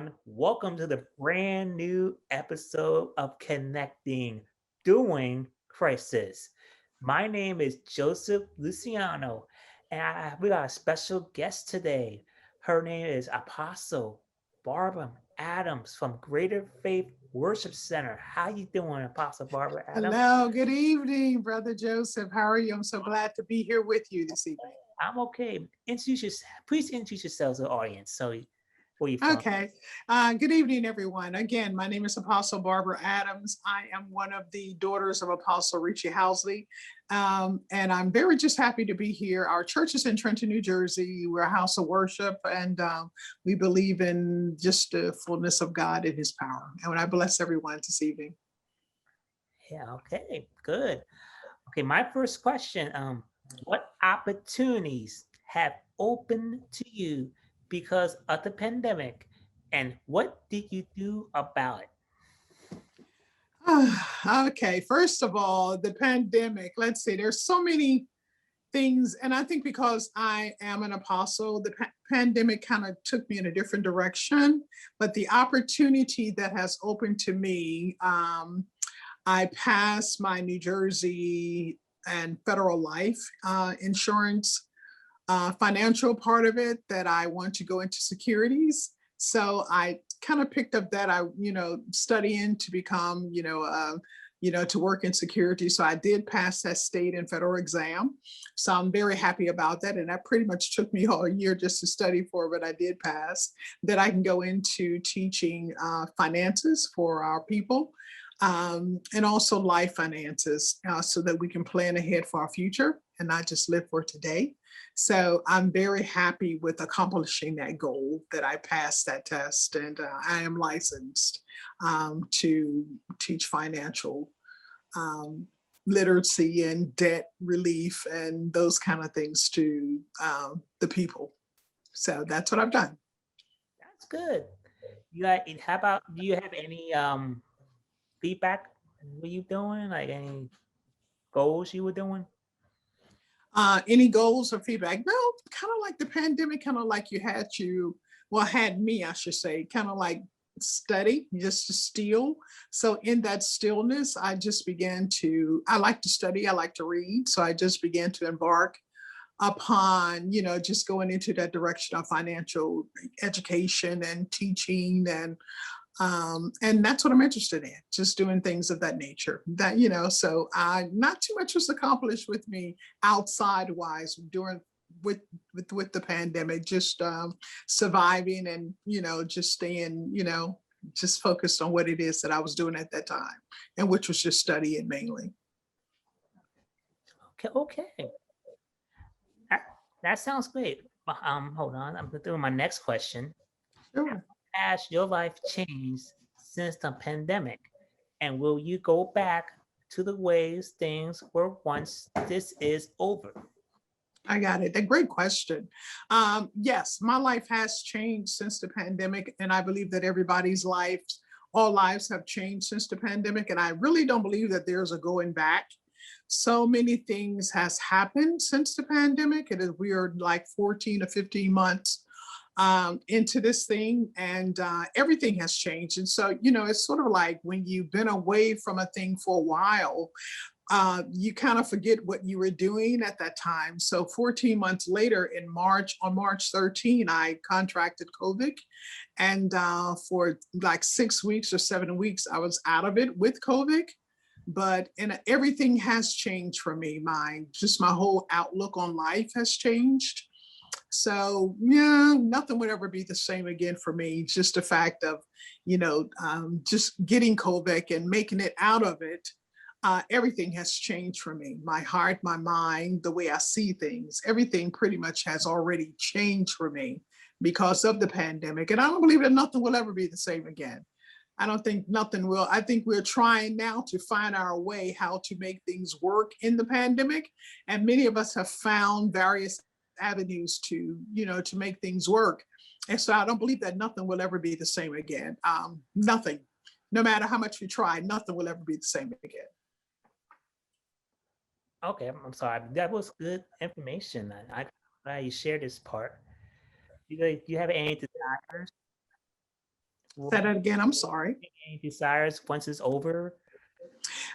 everyone. Welcome to the brand new episode of Connecting Doing Crisis. My name is Joseph Luciano, and we got a special guest today. Her name is Apostle Barbara Adams from Greater Faith Worship Center. How you doing, Apostle Barbara Adams? Hello, good evening, Brother Joseph. How are you? I'm so glad to be here with you this evening. I'm okay. Please introduce yourselves to the audience. Where you from? Okay. Good evening, everyone. Again, my name is Apostle Barbara Adams. I am one of the daughters of Apostle Richie Housley. And I'm very just happy to be here. Our church is in Trenton, New Jersey. We're a house of worship, and we believe in just the fullness of God and his power. And I bless everyone this evening. Yeah, okay, good. Okay, my first question, what opportunities have opened to you because of the pandemic, and what did you do about it? Okay, first of all, the pandemic. Let's see, there's so many things, and I think because I am an apostle, the pandemic kind of took me in a different direction. But the opportunity that has opened to me, I passed my New Jersey and federal life insurance financial part of it that I want to go into securities. So I kind of picked up that studying to become, to work in security. So I did pass that state and federal exam. So I'm very happy about that. And that pretty much took me all year just to study for, but I did pass. That I can go into teaching finances for our people. And also life finances so that we can plan ahead for our future and not just live for today. So I'm very happy with accomplishing that goal, that I passed that test, and I am licensed to teach financial literacy and debt relief and those kind of things to the people. So that's what I've done. That's good. How about, do you have any feedback? What you doing? Like any goals you were doing? Any goals or feedback? No, kind of like the pandemic, kind of like had me, I should say, kind of like study, just to still. So in that stillness, I like to study, I like to read. So I just began to embark upon, just going into that direction of financial education and teaching and that's what I'm interested in, just doing things of that nature. So not too much was accomplished with me outside wise during with the pandemic, just surviving and just staying, just focused on what it is that I was doing at that time, and which was just studying mainly. Okay, okay. That, that sounds great. Hold on. I'm doing my next question. Sure. Has your life changed since the pandemic? And will you go back to the ways things were once this is over? I got it. A great question. Yes, my life has changed since the pandemic, and I believe that all lives have changed since the pandemic, and I really don't believe that there's a going back. So many things has happened since the pandemic. We are like 14 to 15 months into this thing, and everything has changed. And so, it's sort of like when you've been away from a thing for a while, you kind of forget what you were doing at that time. So 14 months later, on March 13, I contracted COVID. And for like 6 weeks or 7 weeks, I was out of it with COVID. But everything has changed for me. My whole outlook on life has changed. So yeah, nothing would ever be the same again for me. It's just the fact of, just getting COVID and making it out of it. Everything has changed for me. My heart, my mind, the way I see things, everything pretty much has already changed for me because of the pandemic. And I don't believe that nothing will ever be the same again. I don't think nothing will. I think we're trying now to find our way how to make things work in the pandemic. And many of us have found various avenues to make things work. And so I don't believe that nothing will ever be the same again. Nothing. No matter how much we try, nothing will ever be the same again. Okay, I'm sorry. That was good information. I glad you shared this part. Do you have any desires Say that again. I'm sorry. Any desires once it's over?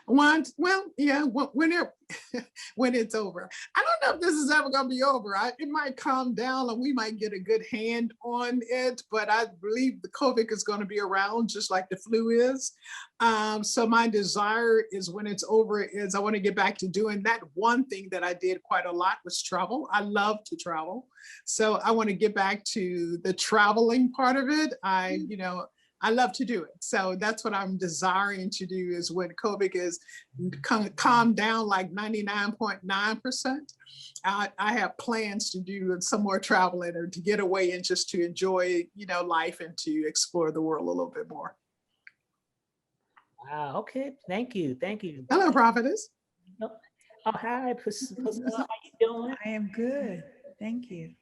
Once, well, yeah, when it when it's over. I don't know if this is ever going to be over. It might calm down, and we might get a good hand on it. But I believe the COVID is going to be around, just like the flu is. So my desire is when it's over, is I want to get back to doing that one thing that I did quite a lot, was travel. I love to travel, so I want to get back to the traveling part of it. I love to do it. So that's what I'm desiring to do, is when COVID is calmed down like 99.9%. I have plans to do some more traveling, or to get away and just to enjoy, life, and to explore the world a little bit more. Wow. Okay. Thank you. Thank you. Hello, prophetess. Oh, hi, Priscilla. How you doing? I am good. Thank you.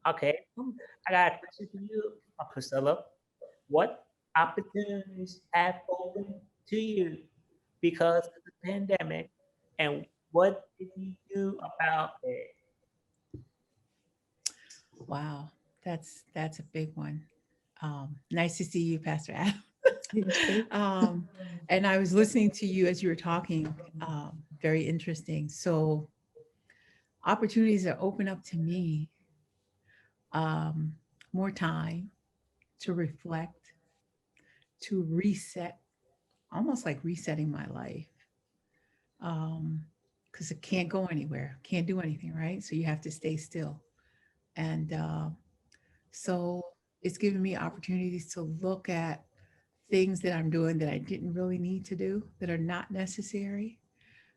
Okay. I got a question for you, Priscilla. What opportunities have opened to you because of the pandemic, and what did you do about it? Wow, that's a big one. Nice to see you, Pastor Adam. um, and I was listening to you as you were talking. Very interesting. So opportunities that open up to me, um, more time to reflect, to reset, almost like resetting my life. Because it can't go anywhere, can't do anything, right? So you have to stay still. And so it's given me opportunities to look at things that I'm doing that I didn't really need to do, that are not necessary,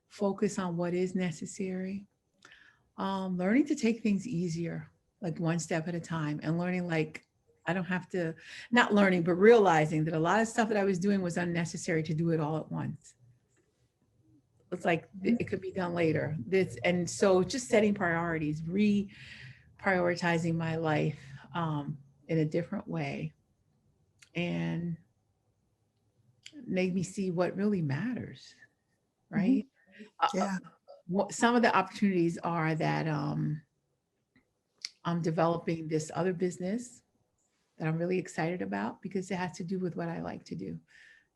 focus on what is necessary, learning to take things easier, like one step at a time, and learning like I don't have to, not learning, but realizing that a lot of stuff that I was doing was unnecessary to do it all at once. It's like it could be done later. And so just setting priorities, prioritizing my life in a different way, and made me see what really matters, Mhm. right? Yeah. Some of the opportunities are that I'm developing this other business that I'm really excited about, because it has to do with what I like to do.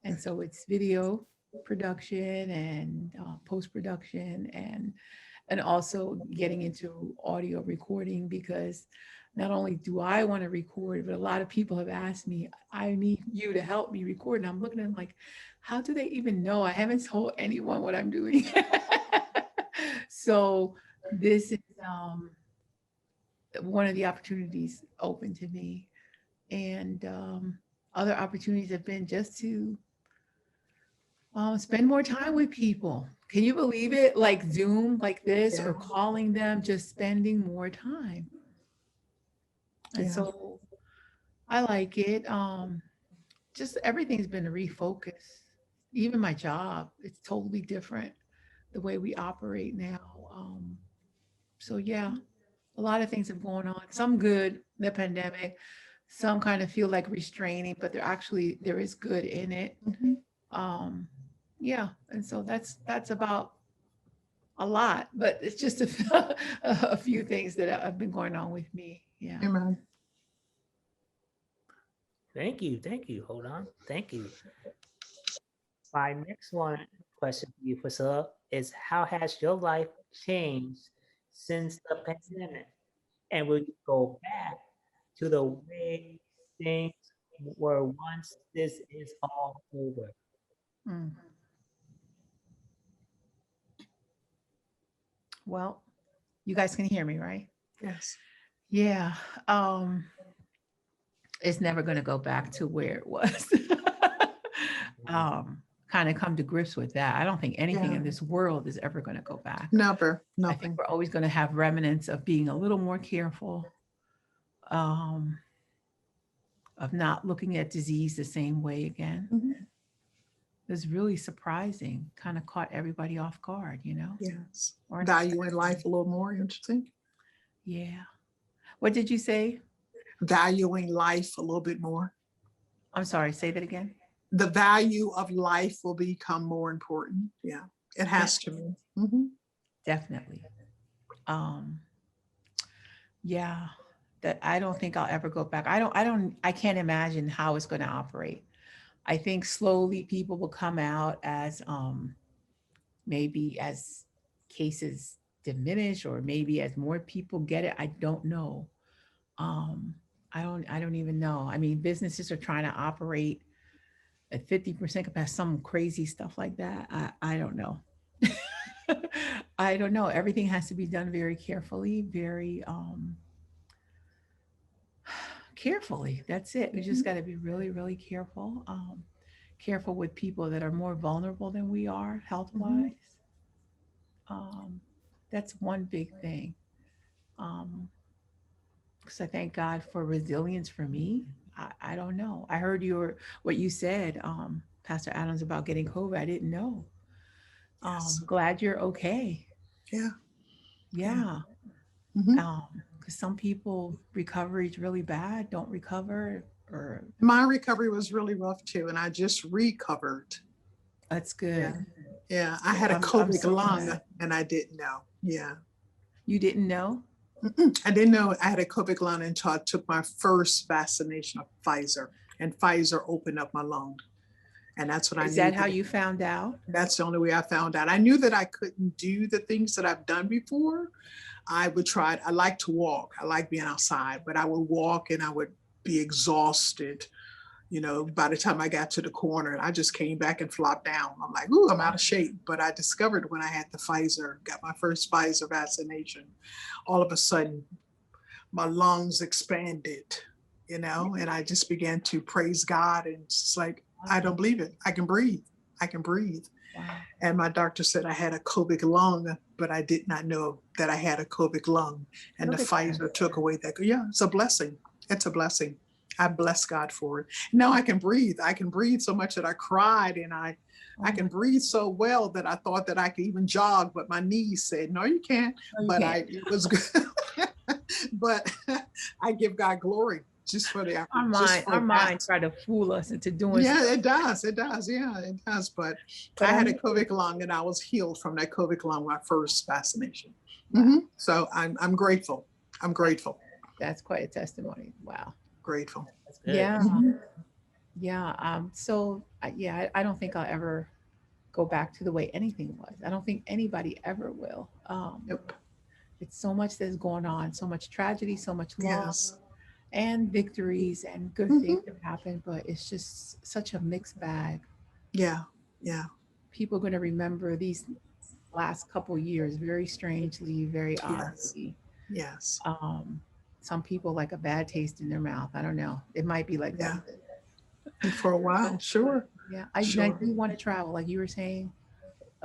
And so it's video production and post production, and also getting into audio recording, because not only do I want to record, but a lot of people have asked me, I need you to help me record. And I'm looking at them like, how do they even know? I haven't told anyone what I'm doing. So this is one of the opportunities open to me. And other opportunities have been just to spend more time with people. Can you believe it? Like Zoom, like this, Yeah. or calling them, just spending more time. And Yeah. so I like it. Just everything's been a refocus. Even my job, it's totally different the way we operate now. So yeah, a lot of things have gone on. Some good, the pandemic. Some kind of feel like restraining, but there is good in it. Mhm. Um, yeah, and so that's about a lot, but it's just a few things that have been going on with me. Yeah. Amen. Thank you. Thank you. Hold on. Thank you. My next one question for you, Priscilla, is how has your life changed since the pandemic? And will you go back to the way things were once this is all over? Mm. Well, you guys can hear me, right? Yes. Yeah. Um, it's never going to go back to where it was. Kind of come to grips with that. I don't think anything Yeah. in this world is ever going to go back. Never. I think Nothing. we're always going to have remnants of being a little more careful, um, of not looking at disease the same way again. Mhm. It was really surprising, kind of caught everybody off guard, Yes. weren't Valuing expecting life it. a little more, don't you think? Yeah. What did you say? Valuing life a little bit more. I'm sorry, say that again. The value of life will become more important. Yeah. It De- has to be. Mhm. Definitely. Um, yeah. that I don't think I'll ever go back. I can't imagine how it's going to operate. I think slowly people will come out as maybe as cases diminish, or maybe as more people get it. I don't know. Um, I don't even know. I mean, businesses are trying to operate at 50% capacity, some crazy stuff like that. I don't know. I don't know. Everything has to be done very carefully, very carefully. That's it. We just Mhm. got to be really, really careful. Careful with people that are more vulnerable than we are health Mhm. wise. Um, that's one big thing. Um, because I thank God for resilience for me. I don't know. I heard what you said, Pastor Adams, about getting COVID. I didn't know. Yes. Glad you're okay. Yeah. Yeah. Yeah. Mhm. Because some people recovery is really bad, don't recover, or My recovery was really rough too, and I just recovered. that's Yeah. good. Yeah. I had a I'm COVID so lung glad. and I didn't know. Yeah. You didn't know? Mm-mm. I didn't know I had a COVID lung until I took my first vaccination of Pfizer, and Pfizer opened up my lung. And that's when I Is knew that how that you found out? that's the only way I found out. I knew that I couldn't do the things that I've done before. I would try, I like to walk, I like being outside, but I would walk and I would be exhausted. By the time I got to the corner, I just came back and flopped down. I'm like, ooh, I'm out of shape. But I discovered when I had the Pfizer, got my first Pfizer vaccination, all of a sudden my lungs expanded, and I just began to praise God. And it's just like, I Wow. don't believe it. I can breathe. I can breathe. Wow. And my doctor said I had a COVID lung, but I did not know that I had a COVID lung. And the Look at that. Pfizer took away that. Yeah, it's a blessing. It's a blessing. I bless God for it. Now I can breathe. I can breathe so much that I cried, and I Oh can my, breathe so well that I thought that I could even jog, but my knees said, no, you can't. no, you But can't. it was good. But I give God glory just for the Our just mind, for our mind that. try to fool us into doing Yeah, stuff. it does. It does. Yeah, it does. But But I I had a know, COVID lung and I was healed from that COVID lung my first vaccination. wow, So I'm grateful. I'm that, grateful. that's quite a testimony. Wow. Grateful. That's good. Yeah. Hmm. Yeah. So yeah, I don't think I'll ever go back to the way anything was. I don't think anybody ever will. Yep. It's so much that's going on, so much tragedy, so much loss, Yes. and victories and good things Hmm. have happened, but it's just such a mixed bag. Yeah. Yeah. People are going to remember these last couple years very strangely, very Yes. oddly. Yes. Um, some people like a bad taste in their mouth. I don't know. It might be like that. Yeah. For a while. Sure. Yeah, I Sure. do want to travel, like you were saying.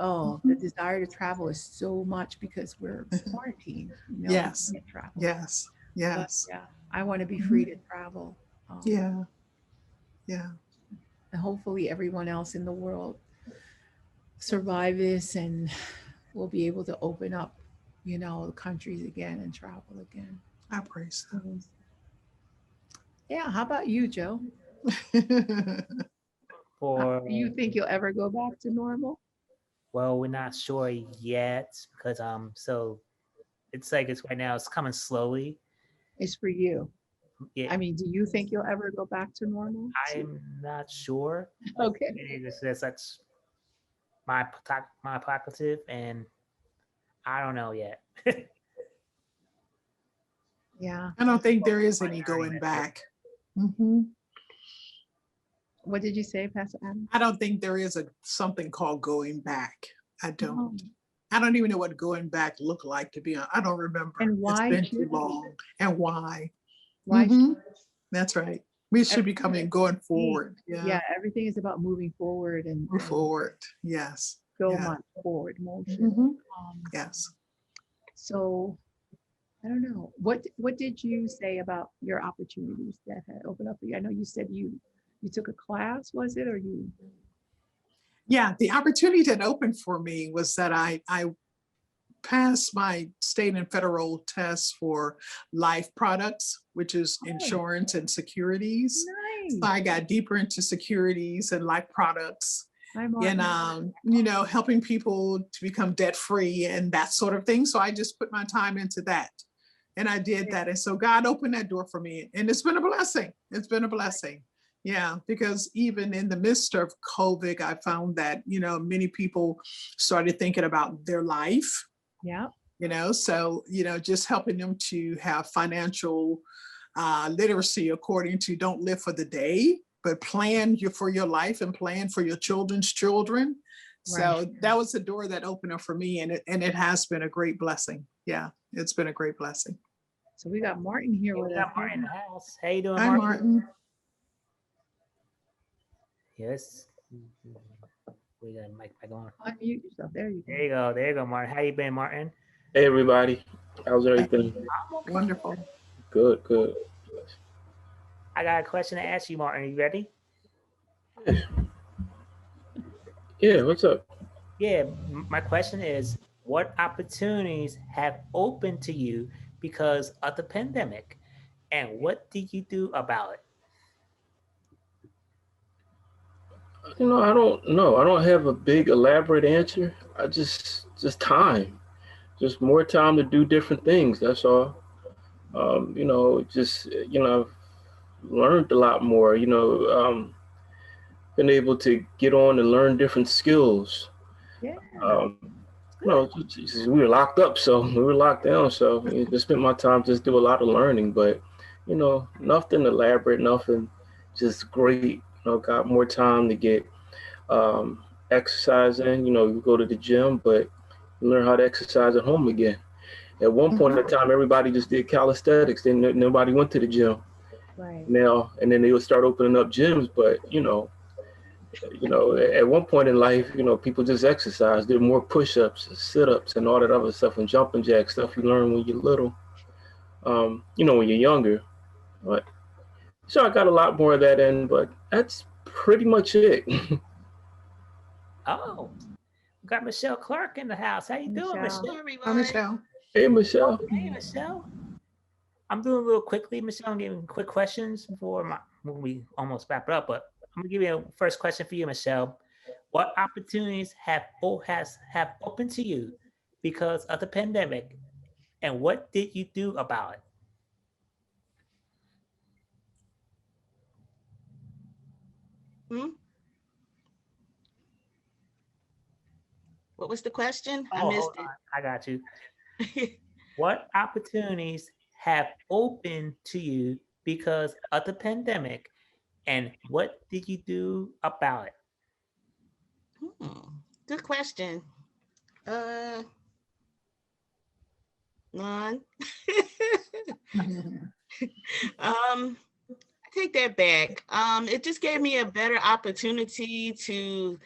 Oh, the Hmm. desire to travel is so much because we're quarantined. We Yes. can't travel. Yes. But Yes. yeah, I want to be free Hmm. to travel. Um, Yeah. Yeah. and hopefully everyone else in the world survive this and we'll be able to open up, countries again and travel again. I praise Mhm. Yeah. How about you, Joe? Him. For Do you think you'll ever go back to normal? well, we're not sure yet because so it's like it's right now it's coming slowly. It's for you. Yeah, I mean, do you think you'll ever go back to normal? I'm not sure. Like Okay. that's my prerogative, and I don't know yet. Yeah. I don't think there is My any journey going with it. back. Hmm. What did you say, Pastor Adam? I don't think there is something called going back. I don't. No. I don't even know what going back looked like, to be honest. I don't remember. And It's why been too should we? long. And why? Why should Hmm. That's right. We should be everything coming going is, forward. Yeah. yeah, everything is about moving forward Move and forward. Yes. so Yeah. much forward motion. Hmm. Um, Yes. so I don't know. What did you say about your opportunities that had opened up for you? I know you said you took a class, was it, or you? Yeah. The opportunity that opened for me was that I passed my state and federal tests for life products, which is Oh, insurance and securities. So nice. I got deeper into securities and life products I'm and, on. helping people to become debt free and that sort of thing. So I just put my time into that. And I did that. And so God opened that door for me. And it's been a blessing. It's been a blessing. Yeah, because even in the midst of COVID, I found that, many people started thinking about their life, Yeah. so, just helping them to have financial literacy according to don't live for the day, but plan for your life and plan for your children's children. So that was a door that opened up for me, and it has been a great blessing. Yeah, it's been a great blessing. So we got Martin here Hey, with we us. got Martin in the house. How you doing, Hi, Martin? Martin. Yes. We got mic back on. Unmute yourself. There you go. There you go. There you go, Martin. How you been, Martin? Hey everybody, how's everything? I'm okay. Wonderful. Good, good. I got a question to ask you, Martin. You ready? Yeah, what's up? Yeah, my question is, what opportunities have opened to you because of the pandemic, and what did you do about it? I don't know. I don't have a big elaborate answer. I just time, just more time to do different things. That's all. I've learned a lot more. Been able to get on and learn different skills. Yeah. We were locked up, so we were locked down. So I just spent my time just do a lot of learning, but nothing elaborate, nothing, just great. Got more time to get exercise in. You go to the gym, but you learn how to exercise at home again. At one point in time, everybody just did calisthenics. Then nobody went to the gym. Right. Now and then they would start opening up gyms, but at one point in life, people just exercise, did more push-ups, sit-ups, and all that other stuff, and jumping jack stuff you learn when you're little, when you're younger. But so I got a lot more of that in, but that's pretty much it. Oh, we got Michelle Clark in the house. How you doing, Michelle. Michelle? Hi, Michelle. Hey, Michelle. Hey, Michelle. I'm doing a little quickly, Michelle. I'm giving quick questions before when we almost wrap it up. But I'm gonna give you a first question for you, Michelle. What opportunities have opened to you because of the pandemic, and what did you do about it? What was the question? I Oh, missed hold on. I got you. What opportunities have opened to you because of the pandemic, and what did you do about it? Good question. None. I take that back. It just gave me a better opportunity to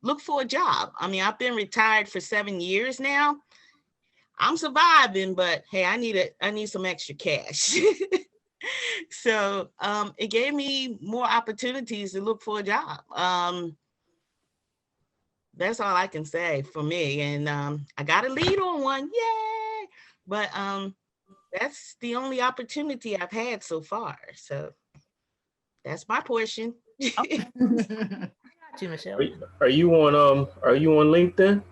look for a job. I mean, I've been retired for 7 years now. I'm surviving, but hey, I need some extra cash. So it gave me more opportunities to look for a job. That's all I can say for me. And I got a lead on one, yay! But that's the only opportunity I've had so far. So that's my portion. Okay. Got you, Michelle. Are you on LinkedIn?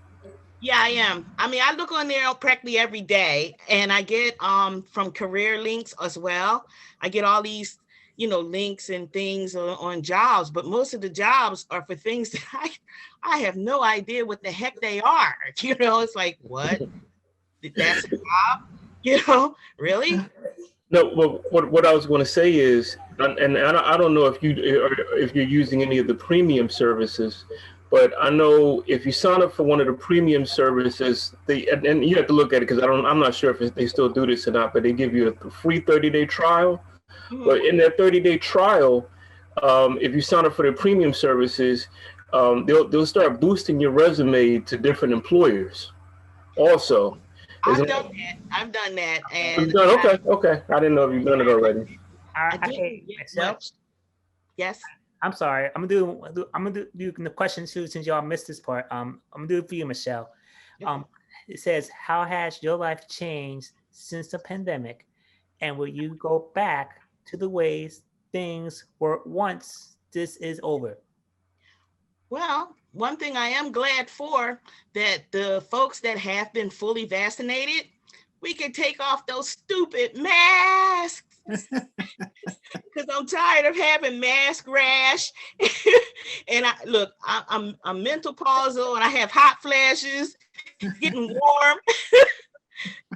Yeah, I am. I mean, I look on there practically every day, and I get from career links as well. I get all these, links and things on jobs, but most of the jobs are for things that I have no idea what the heck they are. It's like, what? That's a job? Really? No, well, what I was going to say is, and I don't know if you're using any of the premium services, but I know if you sign up for one of the premium services, and you have to look at it because I'm not sure if they still do this or not, but they give you a free 30-day trial. Mm-hmm. But in that 30-day trial, if you sign up for the premium services, they'll start boosting your resume to different employers. Also. I've done that. And okay. I didn't know if you've done it already. I didn't get much. Yes. I'm sorry. I'm gonna do the question too, since y'all missed this part. I'm gonna do it for you, Michelle. It says, how has your life changed since the pandemic, and will you go back to the ways things were once this is over? Well, one thing I am glad for, that the folks that have been fully vaccinated, we can take off those stupid masks. Because I'm tired of having mask rash. And I'm menopausal and I have hot flashes, getting warm.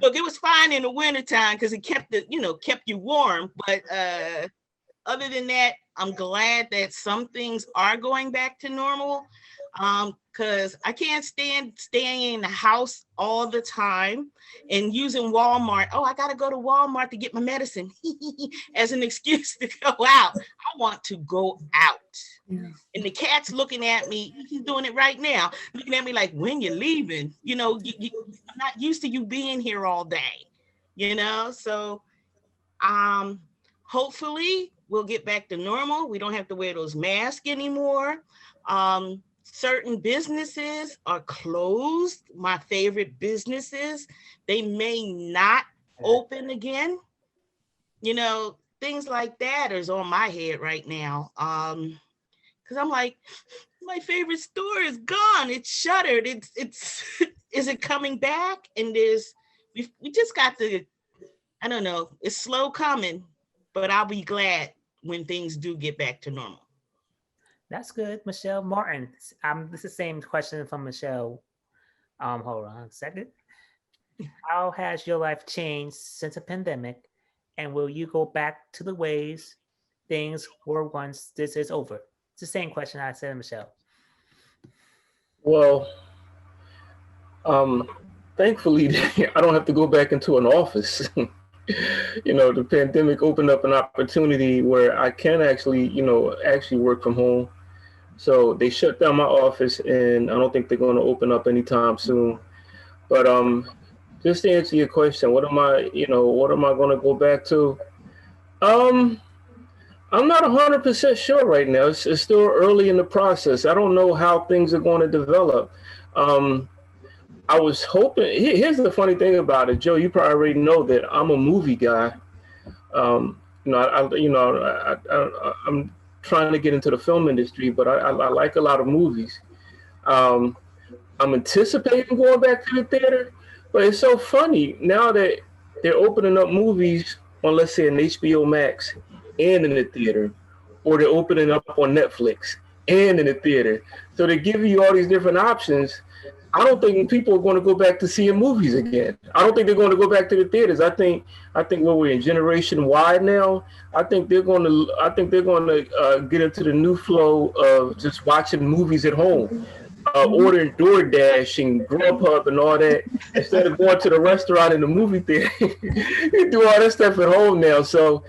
Look, it was fine in the wintertime because it kept you warm. But other than that, I'm glad that some things are going back to normal. Because I can't stand staying in the house all the time and using Walmart. Oh, I gotta go to Walmart to get my medicine as an excuse to go out. I want to go out. Yeah. And the cat's looking at me. He's doing it right now, looking at me like, when you're leaving? I'm not used to you being here all day. So hopefully we'll get back to normal. We don't have to wear those masks anymore. Certain businesses are closed. My favorite businesses, they may not open again. Things like that is on my head right now. Because I'm like, my favorite store is gone. It's shuttered. It's is it coming back? And we just got to, I don't know, it's slow coming, but I'll be glad when things do get back to normal. That's good, Michelle. Martin, this is the same question from Michelle. Hold on a second. How has your life changed since the pandemic, and will you go back to the ways things were once this is over? It's the same question I said to Michelle. Well, thankfully, I don't have to go back into an office. The pandemic opened up an opportunity where I can actually work from home. So they shut down my office, and I don't think they're going to open up anytime soon. But just to answer your question, what am I going to go back to? I'm not 100% sure right now. It's still early in the process. I don't know how things are going to develop. I was hoping. Here's the funny thing about it, Joe. You probably already know that I'm a movie guy. I'm trying to get into the film industry, but I like a lot of movies. I'm anticipating going back to the theater, but it's so funny now that they're opening up movies on, let's say, an HBO Max and in the theater, or they're opening up on Netflix and in the theater. So they give you all these different options. I don't think people are going to go back to seeing movies again. I don't think they're going to go back to the theaters. I think when we're in Generation Y now, I think they're going to get into the new flow of just watching movies at home, ordering DoorDash and Grubhub and all that instead of going to the restaurant and the movie theater. You do all that stuff at home now. So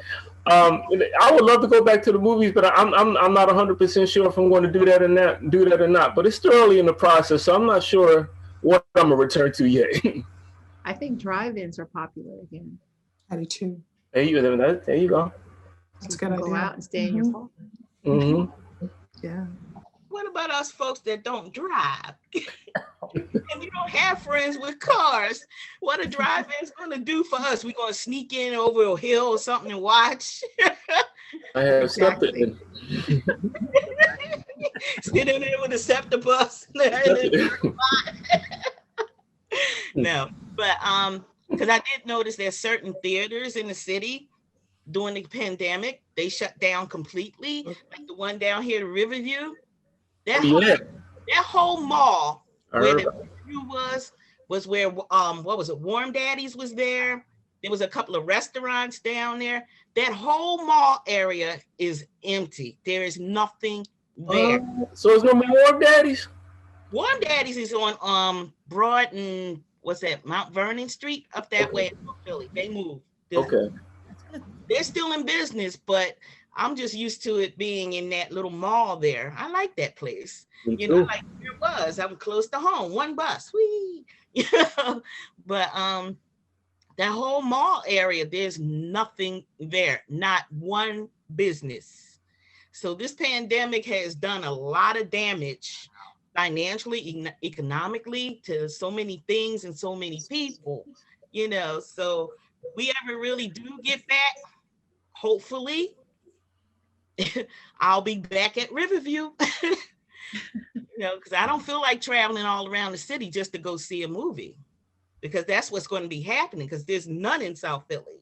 I would love to go back to the movies, but I'm not 100% sure if I'm going to do that or not. But it's still early in the process, so I'm not sure what I'm gonna return to yet. I think drive-ins are popular again. I do too. There you go. That's a You good can idea. go out and stay in your car. Mm-hmm. Yeah. What about us folks that don't drive? And you don't have friends with cars? What a drive-in's gonna do for us? We're gonna sneak in over a hill or something and watch. I have Exactly. something. Sit in there with a SEPTA bus. No, but because I did notice there's certain theaters in the city during the pandemic, they shut down completely. Like the one down here, the Riverview. That whole mall where the Riverview was where what was it? Warm Daddies was there. There was a couple of restaurants down there. That whole mall area is empty. There is nothing there. So it's no more Warm Daddies? Warm Daddies is on Broad and what's that? Mount Vernon Street up that way in Philly. They moved. They're still in business, but I'm just used to it being in that little mall there. I like that place. Like where it was. I'm close to home. One bus. Whee! But that whole mall area, there's nothing there. Not one business. So this pandemic has done a lot of damage financially, economically to so many things and so many people. So we ever really do get back, hopefully, I'll be back at Riverview, because I don't feel like traveling all around the city just to go see a movie. because that's what's going to be happening, because there's none in South Philly.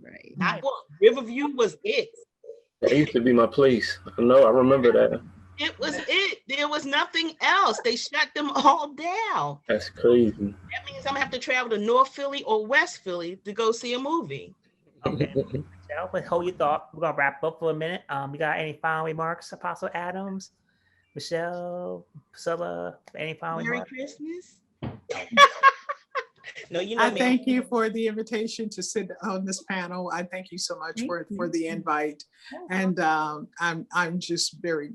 Right. Not one. Riverview was it. That used to be my place. I know, I remember that. It was it. There was nothing else. They shut them all down. That's crazy. That means I'm gonna have to travel to North Philly or West Philly to go see a movie. Okay. Michelle, but hold your thought. We're gonna wrap up for a minute. We got any final remarks, Apostle Adams, Michelle, Priscilla? Any final Merry remarks? Christmas. No, you know I me. thank you for the invitation to sit on this panel. I thank you so much for the invite, and I'm just very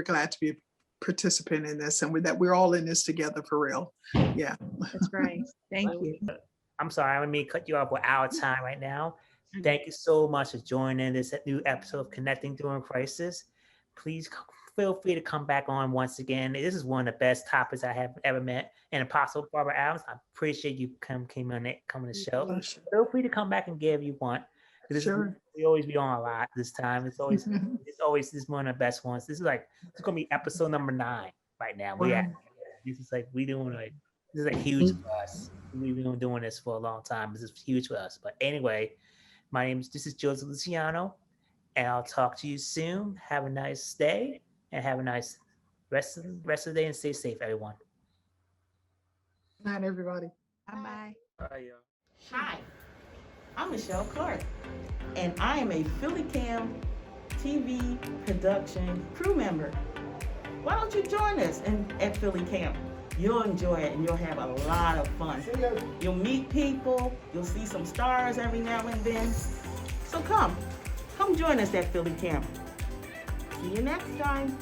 glad to be a participant in this, and that we're all in this together for real. Yeah, That's right. Thank you. I'm sorry, I mean cut you off with our time right now. Thank you so much for joining this new episode of Connecting During Crisis. Please feel free to come back on once again. This is one of the best topics I have ever met. And Apostle Barbara Adams, I appreciate you coming on the show. Feel free to come back and give you one. Sure. We always be on a lot this time. It's always this is one of the best ones. This is gonna be episode number 9 right now. Wow. This is huge for us. We've been doing this for a long time. This is huge for us. But anyway, this is Joseph Luciano, and I'll talk to you soon. Have a nice day and have a nice rest of the day, and stay safe, everyone. Good night, everybody. Bye-bye. Bye, y'all. Hi, I'm Michelle Clark, and I am a Philly Cam TV production crew member. Why don't you join us at Philly Cam? You'll enjoy it and you'll have a lot of fun. You'll meet people, you'll see some stars every now and then. So come join us at Philly Cam. See you next time.